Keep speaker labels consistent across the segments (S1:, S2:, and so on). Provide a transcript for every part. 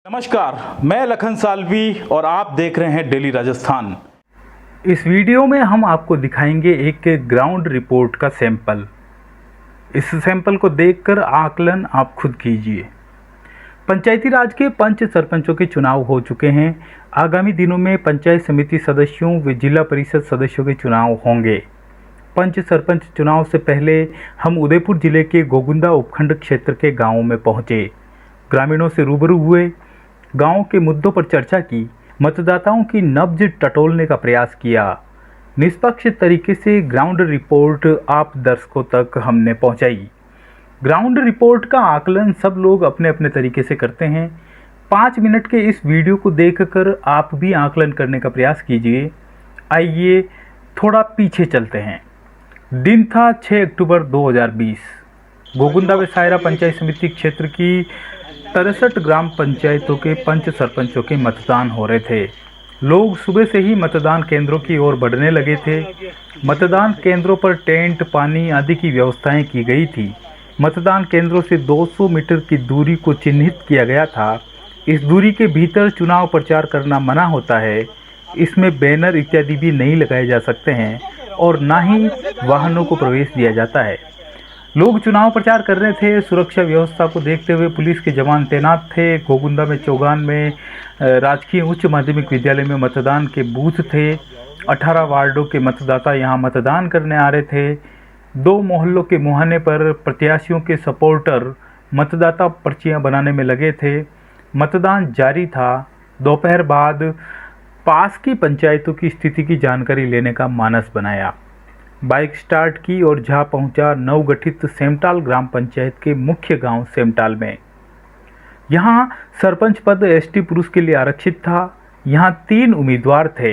S1: नमस्कार, मैं लखन सालवी और आप देख रहे हैं डेली राजस्थान।
S2: इस वीडियो में हम आपको दिखाएंगे एक ग्राउंड रिपोर्ट का सैंपल। इस सैंपल को देखकर आकलन आप खुद कीजिए। पंचायती राज के पंच सरपंचों के चुनाव हो चुके हैं। आगामी दिनों में पंचायत समिति सदस्यों व जिला परिषद सदस्यों के चुनाव होंगे। पंच सरपंच चुनाव से पहले हम उदयपुर जिले के गोगुंदा उपखंड क्षेत्र के गाँवों में पहुँचे, ग्रामीणों से रूबरू हुए, गांव के मुद्दों पर चर्चा की, मतदाताओं की नब्ज टटोलने का प्रयास किया। निष्पक्ष तरीके से ग्राउंड रिपोर्ट आप दर्शकों तक हमने पहुंचाई। ग्राउंड रिपोर्ट का आकलन सब लोग अपने अपने तरीके से करते हैं। 5 मिनट के इस वीडियो को देखकर आप भी आकलन करने का प्रयास कीजिए। आइए थोड़ा पीछे चलते हैं। दिन था 6 अक्टूबर 2020। गोगुंदा व सायरा पंचायत समिति क्षेत्र की 63 ग्राम पंचायतों के पंच सरपंचों के मतदान हो रहे थे। लोग सुबह से ही मतदान केंद्रों की ओर बढ़ने लगे थे। मतदान केंद्रों पर टेंट, पानी आदि की व्यवस्थाएं की गई थी। मतदान केंद्रों से 200 मीटर की दूरी को चिन्हित किया गया था। इस दूरी के भीतर चुनाव प्रचार करना मना होता है। इसमें बैनर इत्यादि भी नहीं लगाए जा सकते हैं और ना ही वाहनों को प्रवेश दिया जाता है। लोग चुनाव प्रचार कर रहे थे। सुरक्षा व्यवस्था को देखते हुए पुलिस के जवान तैनात थे। गोगुंदा में चौगान में राजकीय उच्च माध्यमिक विद्यालय में मतदान के बूथ थे। 18 वार्डों के मतदाता यहां मतदान करने आ रहे थे। 2 मोहल्लों के मुहाने पर प्रत्याशियों के सपोर्टर मतदाता पर्चियां बनाने में लगे थे। मतदान जारी था। दोपहर बाद पास की पंचायतों की स्थिति की जानकारी लेने का मानस बनाया। बाइक स्टार्ट की और जा पहुंचा नवगठित सेमटाल ग्राम पंचायत के मुख्य गांव सेमटाल में। यहां सरपंच पद एसटी पुरुष के लिए आरक्षित था। यहां 3 उम्मीदवार थे।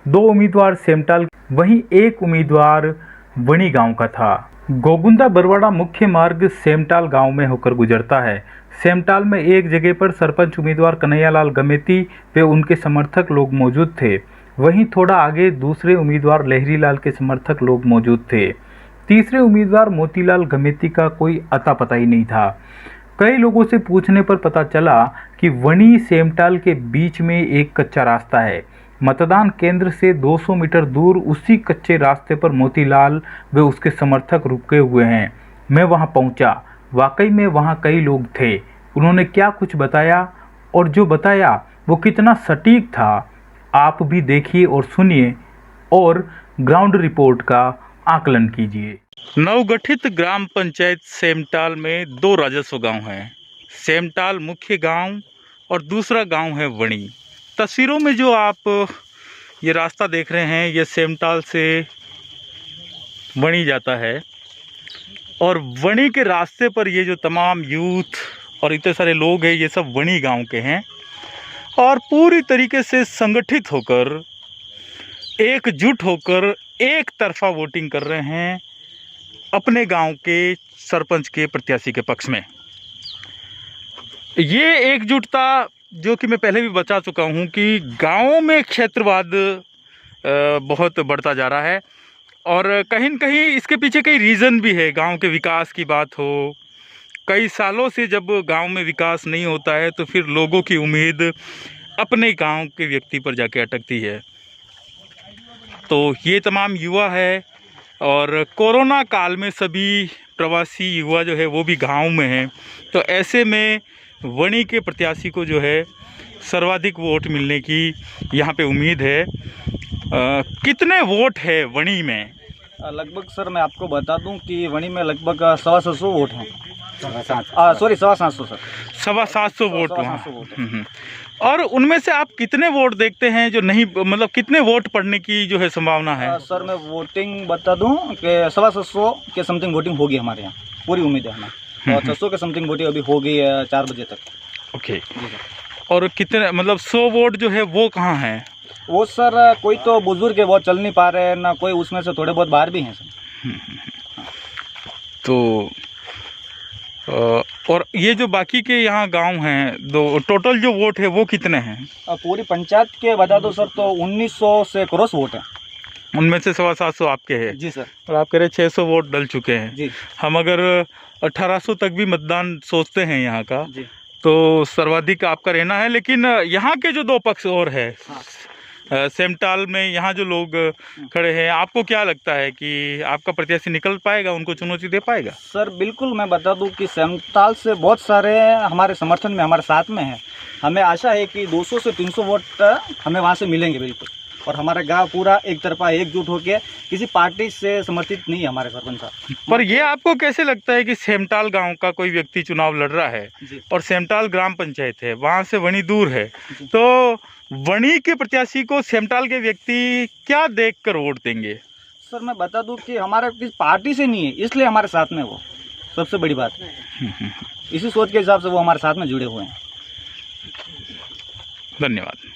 S2: 2 उम्मीदवार सेमटाल, वहीं 1 उम्मीदवार वणी गांव का था। गोगुंदा बरवाड़ा मुख्य मार्ग सेमटाल गांव में होकर गुजरता है। सेमटाल में एक जगह पर सरपंच उम्मीदवार कन्हैयालाल गमेती व उनके समर्थक लोग मौजूद थे। वहीं थोड़ा आगे दूसरे उम्मीदवार लहरी लाल के समर्थक लोग मौजूद थे। तीसरे उम्मीदवार मोतीलाल गमेती का कोई अता पता ही नहीं था। कई लोगों से पूछने पर पता चला कि वणी सेमटाल के बीच में एक कच्चा रास्ता है। मतदान केंद्र से 200 मीटर दूर उसी कच्चे रास्ते पर मोतीलाल व उसके समर्थक रुके हुए हैं। मैं वहां पहुंचा। वाकई में वहां कई लोग थे। उन्होंने क्या कुछ बताया और जो बताया वो कितना सटीक था, आप भी देखिए और सुनिए और ग्राउंड रिपोर्ट का आकलन कीजिए।
S1: नवगठित ग्राम पंचायत सेमटाल में 2 राजस्व गांव हैं। सेमटाल मुख्य गांव और दूसरा गांव है वणी। तस्वीरों में जो आप ये रास्ता देख रहे हैं, ये सेमटाल से वणी जाता है और वणी के रास्ते पर ये जो तमाम यूथ और इतने सारे लोग हैं, ये सब वणी गांव के हैं और पूरी तरीके से संगठित होकर, एकजुट होकर एक तरफा वोटिंग कर रहे हैं अपने गांव के सरपंच के प्रत्याशी के पक्ष में। ये एकजुटता जो कि मैं पहले भी बता चुका हूं कि गांवों में क्षेत्रवाद बहुत बढ़ता जा रहा है और कहीं न कहीं इसके पीछे कई रीज़न भी है। गांव के विकास की बात हो, कई सालों से जब गांव में विकास नहीं होता है तो फिर लोगों की उम्मीद अपने गांव के व्यक्ति पर जाके अटकती है। तो ये तमाम युवा है और कोरोना काल में सभी प्रवासी युवा जो है वो भी गांव में हैं। तो ऐसे में वणी के प्रत्याशी को जो है सर्वाधिक वोट मिलने की यहाँ पे उम्मीद है। कितने वोट है वणी में?
S3: लगभग सर मैं आपको बता दूं कि वणी में लगभग 750 वोट हैं। सॉरी 750 सर,
S1: 750 वोट वहाँ। और उनमें से आप कितने वोट देखते हैं जो नहीं, मतलब कितने वोट पड़ने की जो है संभावना है?
S3: सर मैं वोटिंग बता दूं कि 750 के समथिंग वोटिंग होगी हमारे यहाँ, पूरी उम्मीद है हमें। और 600 के समथिंग वोटिंग अभी हो गई है 4 बजे तक।
S1: ओके। और कितने, मतलब 100 वोट जो है वो कहाँ है?
S3: वो सर कोई तो बुजुर्ग है, वो चल नहीं पा रहे हैं ना, कोई उसमें से थोड़े बहुत बाहर भी हैं सर।
S1: तो और ये जो बाकी के यहाँ गांव हैं, दो टोटल जो वोट है वो कितने हैं?
S3: पूरी पंचायत के बता दो सर तो 1900 से क्रॉस वोट है।
S1: उनमें से 750 आपके हैं?
S3: जी सर।
S1: और आप कह रहे 600 वोट डल चुके हैं।
S3: जी।
S1: हम अगर 1800 तक भी मतदान सोचते हैं यहाँ का,
S3: जी,
S1: तो सर्वाधिक आपका रहना है, लेकिन यहाँ के जो दो पक्ष और है
S3: हाँ।
S1: सेमटाल में यहाँ जो लोग खड़े हैं, आपको क्या लगता है कि आपका प्रत्याशी निकल पाएगा, उनको चुनौती दे पाएगा?
S3: सर बिल्कुल, मैं बता दूं कि सेमटाल से बहुत सारे हमारे समर्थन में, हमारे साथ में हैं। हमें आशा है कि 200 से 300 वोट हमें वहाँ से मिलेंगे बिल्कुल। और हमारा गांव पूरा एक तरफा एकजुट होकर, किसी पार्टी से समर्थित नहीं है हमारे सरपंच साहब।
S1: पर ये आपको कैसे लगता है कि सेमटाल गांव का कोई व्यक्ति चुनाव लड़ रहा है
S3: जी।
S1: और सेमटाल ग्राम पंचायत है, वहां से वणी दूर है, तो वणी के प्रत्याशी को सेमटाल के व्यक्ति क्या देखकर वोट देंगे?
S3: सर मैं बता दूं कि हमारे किसी पार्टी से नहीं है, इसलिए हमारे साथ में वो सबसे बड़ी बात है। इसी सोच के हिसाब से वो हमारे साथ में जुड़े हुए हैं।
S1: धन्यवाद।